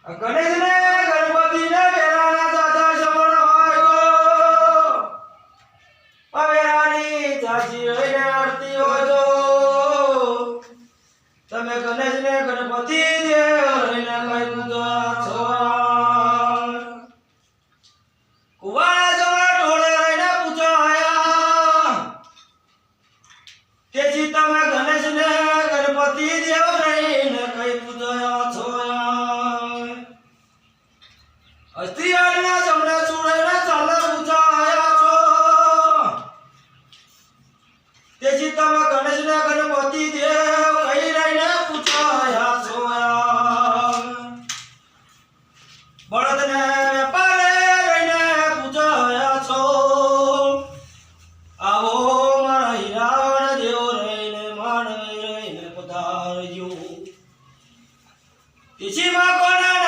ગણેશને ગણપતિને વેરાના દાદા સમણ હોય તો વેરાની ચાચી રહીને આરતી હોય તો તમે ગણેશને ગણપતિ દેવ રહીને કઈ પૂજા છો કુવાડા જવા ઢોળે રહીને પૂજાયા તેથી તમે ગણેશને ગણપતિ દેવ રહીને કઈ પૂજાયા છો અસ્ત્રીયાના જમણે સુરેના ચાલે પૂજાયા છો તેથી તમે ગણેશને ગણપતિ દેવ કઈ રહીને પૂજાયા છો બળદને વેપારે રહીને પૂજાયા છો આવો મારા હીરાવણ દેવ રહીને માણ રહીને પધારજો તેથી માં કોના